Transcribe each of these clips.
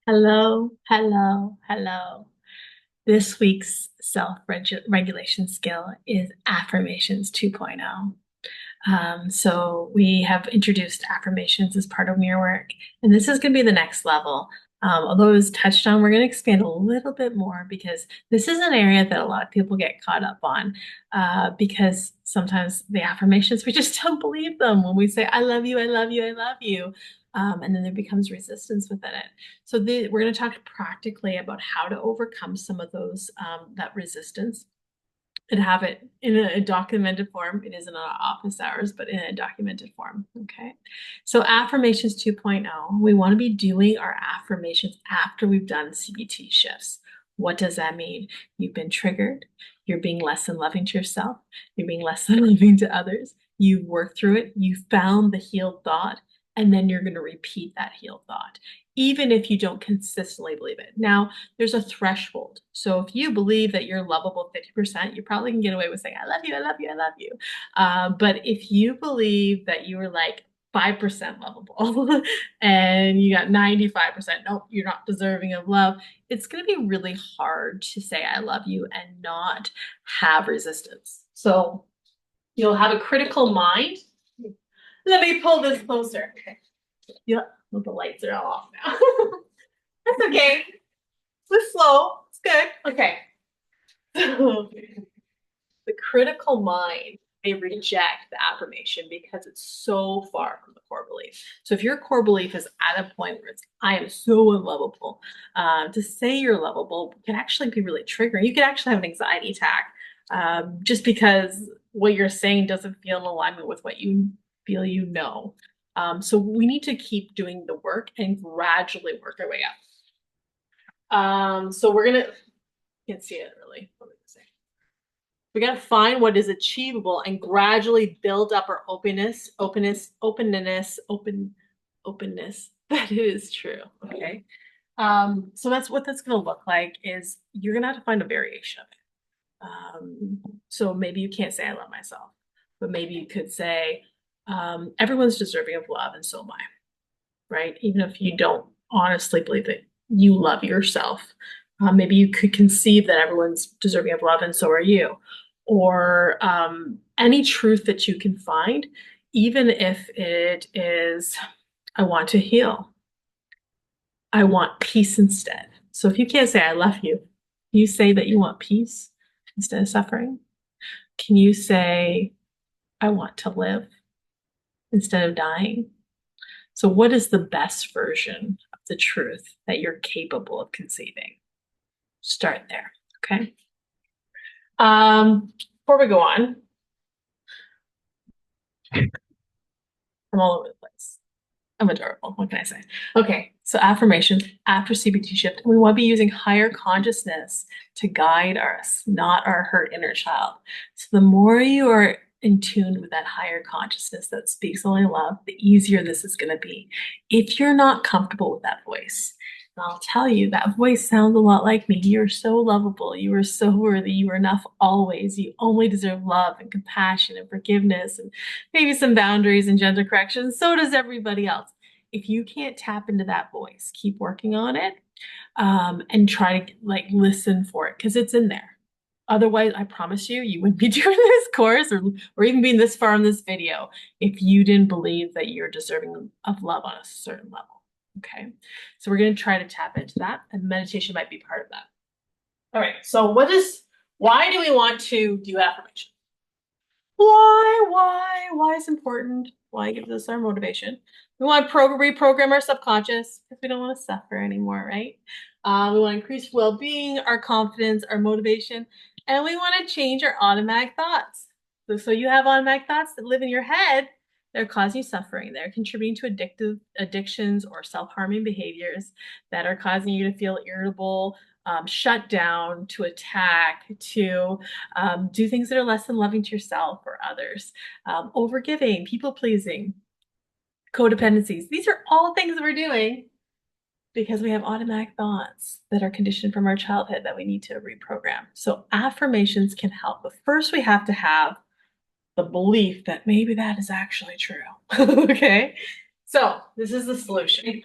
Hello, hello, hello. This week's self-regulation skill is Affirmations 2.0. So we have introduced affirmations as part of mirror work, and this is going to be the next level. Although it was touched on, we're going to expand a little bit more because this is an area that a lot of people get caught up on. Because sometimes the affirmations, we just don't believe them when we say, I love you, I love you, I love you. And then there becomes resistance within it. So we're going to talk practically about how to overcome some of those, that resistance and have it in a documented form. It isn't on office hours, but in a documented form. Okay. So affirmations 2.0, we want to be doing our affirmations after we've done CBT shifts. What does that mean? You've been triggered. You're being less than loving to yourself. You're being less than loving to others. You've worked through it. You found the healed thought, and then you're going to repeat that healed thought, even if you don't consistently believe it. Now, there's a threshold. So if you believe that you're lovable 50%, you probably can get away with saying, I love you, I love you, I love you. But if you believe that you were like 5% lovable and you got 95%, nope, you're not deserving of love, it's going to be really hard to say, I love you and not have resistance. So you'll have a critical mind. Let me pull this closer. Okay. Yeah, well, the lights are all off now. That's okay. It's slow. It's good. Okay. So the critical mind may reject the affirmation because it's so far from the core belief. So if your core belief is at a point where it's, I am so unlovable, to say you're lovable can actually be really triggering. You could actually have an anxiety attack just because what you're saying doesn't feel in alignment with what you feel you know. So we need to keep doing the work and gradually work our way up. So we're gonna, can't see it really. What did I say? We got to find what is achievable and gradually build up our openness that it is true. Okay. So that's what that's going to look like is you're going to have to find a variation of it. So maybe you can't say I love myself, but maybe you could say everyone's deserving of love and so am I, right? Even if you don't honestly believe that you love yourself, maybe you could conceive that everyone's deserving of love and so are you. Or any truth that you can find, even if it is, I want to heal. I want peace instead. So if you can't say, I love you, can you say that you want peace instead of suffering? Can you say, I want to live instead of dying? So, what is the best version of the truth that you're capable of conceiving? Start there. Okay. Before we go on, I'm all over the place. I'm adorable. What can I say? Okay, so affirmations after CBT shift. We want to be using higher consciousness to guide us, not our hurt inner child. So the more you are in tune with that higher consciousness that speaks only love, the easier this is going to be. If you're not comfortable with that voice, and I'll tell you, that voice sounds a lot like me. You're so lovable. You are so worthy. You are enough always. You only deserve love and compassion and forgiveness and maybe some boundaries and gentle correction. So does everybody else. If you can't tap into that voice, keep working on it and try to like listen for it because it's in there. Otherwise, I promise you, you wouldn't be doing this course or even being this far in this video if you didn't believe that you're deserving of love on a certain level. Okay, so we're going to try to tap into that, and meditation might be part of that. All right, so why do we want to do affirmation? Why is important? Why gives us our motivation? We want to reprogram our subconscious because we don't want to suffer anymore, right? We want to increase well-being, our confidence, our motivation, and we want to change our automatic thoughts. So you have automatic thoughts that live in your head. They're causing you suffering. They're contributing to addictions or self-harming behaviors that are causing you to feel irritable, shut down, to attack, to do things that are less than loving to yourself or others, overgiving, people pleasing, codependencies. These are all things we're doing because we have automatic thoughts that are conditioned from our childhood that we need to reprogram. So affirmations can help, but first we have to have the belief that maybe that is actually true. Okay, so this is the solution.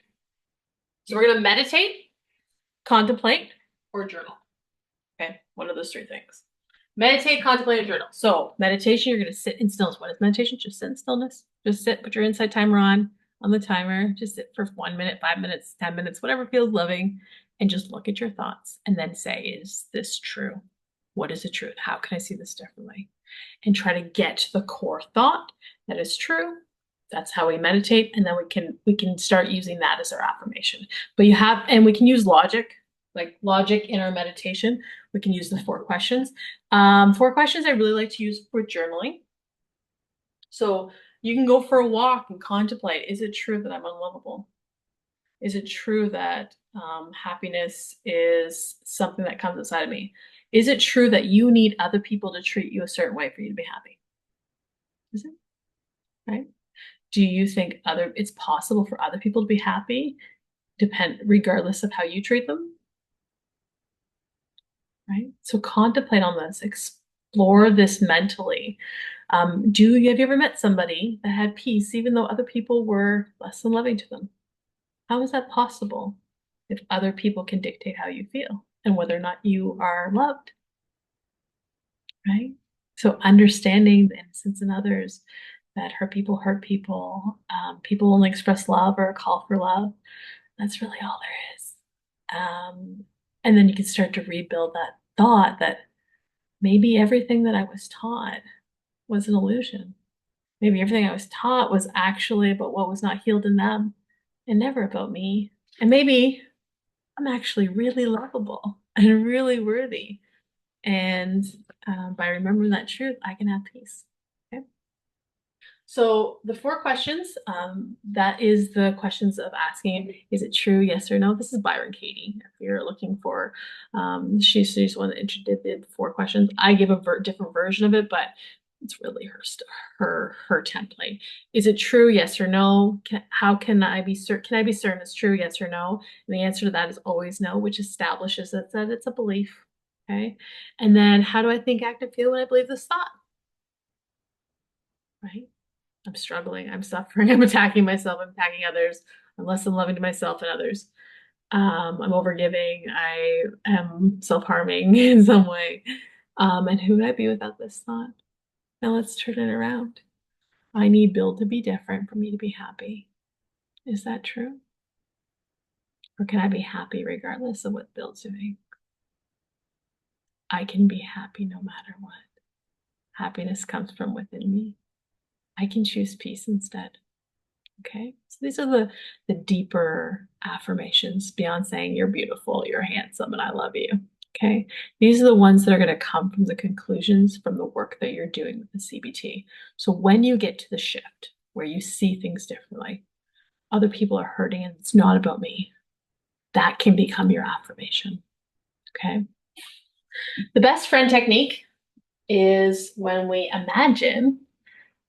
So we're going to meditate contemplate, or journal. Okay, one of those three things. Meditate, contemplate, and journal. So meditation, you're going to sit in stillness. What is meditation? Just sit in stillness. Just sit, put your insight timer on the timer. Just sit for 1 minute, 5 minutes, 10 minutes, whatever feels loving, and just look at your thoughts and then say, is this true? What is the truth? How can I see this differently? And try to get to the core thought that is true. That's how we meditate, and then we can start using that as our affirmation. But we can use logic, like logic in our meditation. We can use the 4 questions. 4 questions I really like to use for journaling. So you can go for a walk and contemplate. Is it true that I'm unlovable? Is it true that happiness is something that comes inside of me? Is it true that you need other people to treat you a certain way for you to be happy? Is it? Right? Do you think it's possible for other people to be happy, regardless of how you treat them? Right? So contemplate on this, explore this mentally. Have you ever met somebody that had peace even though other people were less than loving to them? How is that possible if other people can dictate how you feel and whether or not you are loved? Right? So understanding the innocence in others, that hurt people, people only express love or call for love. That's really all there is. And then you can start to rebuild that thought that maybe everything that I was taught was an illusion. Maybe everything I was taught was actually about what was not healed in them and never about me. And maybe I'm actually really lovable and really worthy. And by remembering that truth, I can have peace. Okay. So the 4 questions, that is the questions of asking, is it true, yes or no? This is Byron Katie. If you're looking for, she's the one that did the 4 questions. I give a different version of it, but it's really her template. Is it true, yes or no? How can I be certain? Can I be certain it's true, yes or no? And the answer to that is always no, which establishes that it's a belief. Okay. And then how do I think, act, and feel when I believe this thought? Right? I'm struggling, I'm suffering, I'm attacking myself, I'm attacking others, I'm less than loving to myself and others. I'm overgiving, I am self-harming in some way. And who would I be without this thought? Now let's turn it around. I need Bill to be different for me to be happy. Is that true? Or can I be happy regardless of what Bill's doing? I can be happy no matter what. Happiness comes from within me. I can choose peace instead. Okay, so these are the deeper affirmations beyond saying you're beautiful, you're handsome, and I love you. Okay, these are the ones that are going to come from the conclusions from the work that you're doing with the CBT. So when you get to the shift where you see things differently, other people are hurting and it's not about me, that can become your affirmation. Okay, the best friend technique is when we imagine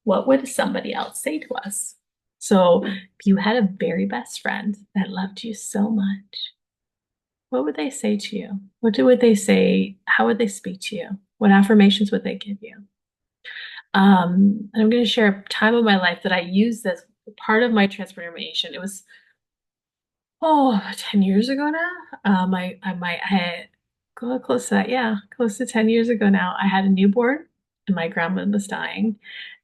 what would somebody else say to us. So if you had a very best friend that loved you so much, what would they say to you? Would they say? How would they speak to you? What affirmations would they give you? And I'm going to share a time of my life that I used as part of my transformation. It was 10 years ago now. I had close to that. Yeah, close to 10 years ago now. I had a newborn and my grandma was dying.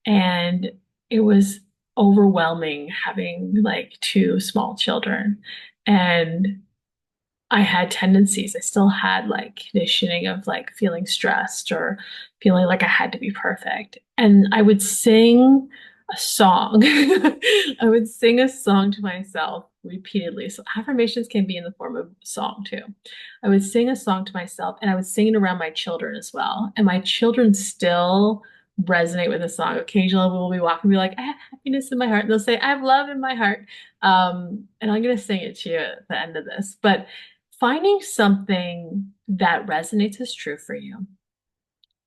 And it was overwhelming having like 2 small children. And I had tendencies. I still had like conditioning of like feeling stressed or feeling like I had to be perfect. And I would sing a song. I would sing a song to myself repeatedly. So affirmations can be in the form of song too. I would sing a song to myself and I would sing it around my children as well. And my children still resonate with the song. Occasionally we'll be walking and be like, I have happiness in my heart. And they'll say, I have love in my heart. And I'm going to sing it to you at the end of this. But finding something that resonates as true for you,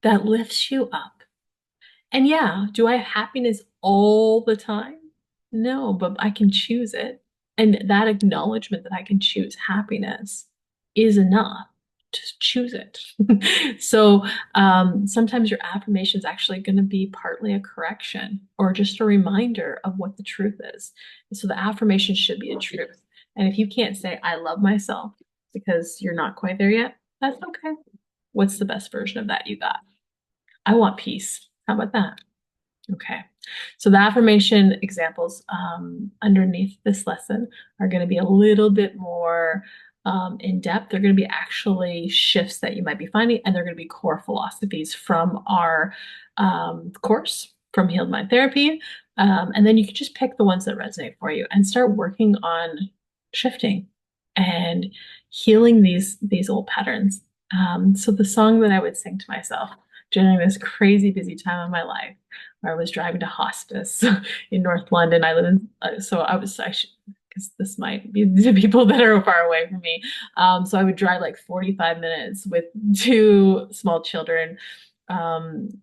that lifts you up. And yeah, do I have happiness all the time? No, but I can choose it. And that acknowledgement that I can choose happiness is enough to choose it. So sometimes your affirmation is actually going to be partly a correction or just a reminder of what the truth is. And so the affirmation should be a truth. And if you can't say, I love myself, because you're not quite there yet. That's okay. What's the best version of that you got? I want peace. How about that? Okay. So the affirmation examples underneath this lesson are going to be a little bit more in depth. They're going to be actually shifts that you might be finding, and they're going to be core philosophies from our course from Healed Mind Therapy. And then you can just pick the ones that resonate for you and start working on shifting and healing these old patterns. So the song that I would sing to myself during this crazy busy time of my life, where I was driving to hospice in North London. I live in, so I should, because this might be the people that are far away from me. So I would drive like 45 minutes with two small children on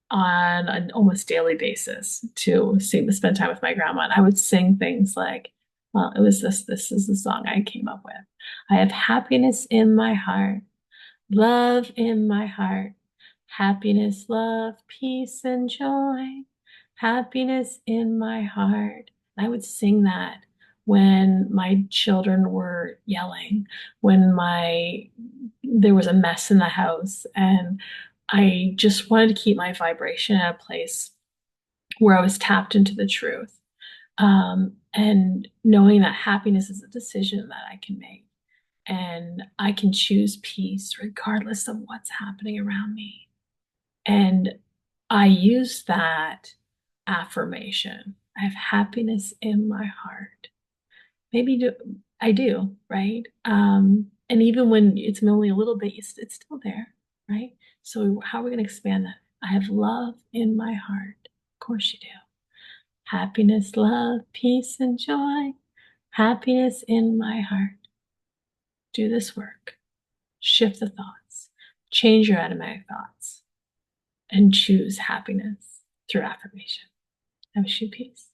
an almost daily basis to spend time with my grandma. And I would sing things like, well, it was this is the song I came up with. I have happiness in my heart, love in my heart, happiness, love, peace, and joy. Happiness in my heart. I would sing that when my children were yelling, when there was a mess in the house, and I just wanted to keep my vibration at a place where I was tapped into the truth. And knowing that happiness is a decision that I can make and I can choose peace regardless of what's happening around me. And I use that affirmation. I have happiness in my heart. I do, right? And even when it's only a little bit, it's still there, right? So how are we going to expand that? I have love in my heart. Of course you do. Happiness, love, peace, and joy. Happiness in my heart. Do this work. Shift the thoughts. Change your automatic thoughts and choose happiness through affirmation. I wish you peace.